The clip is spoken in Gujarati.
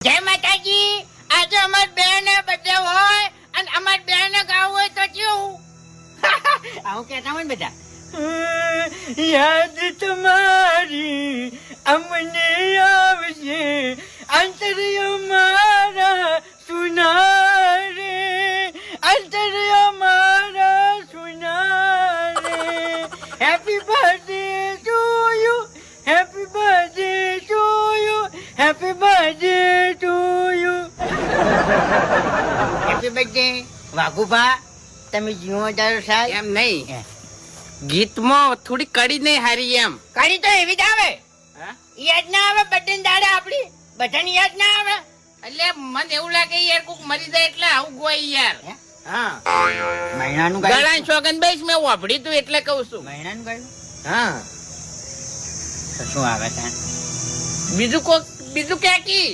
જય માતાજી. આજે અમાર બેન બર્થડે હોય અને અમાર બેન ગાવું હોય તો કેવું? આવું કહેતા હોય ને બધા. યાદ તમારી અમને આવશે અંતર્ય મારા સુનારે, અંતર્ય મારા સુનારે. Happy birthday to you, happy birthday to you, happy birthday to you. Happy birthday Vaghubha. તમે જીવો જારો સાહેબ. એમ નહીં, ગીતમાં થોડી કડી નહીં હારી એમ. કરી તો એવી જ આવે. હા? યાદ ના આવે બર્થડે દાડે આપડી બધાને યાદ ના આવે. એટલે મને એવું લાગે યાર કોક મરી જાય એટલે આવું ગોય યાર. હા, મહિનાનું ગળા છોગન બેસ મેં વાપડી તું એટલે કઉ છું. મહિનાનું ગાયું હા, તો શું આવે ત્યાં? બીજું ક્યાં કી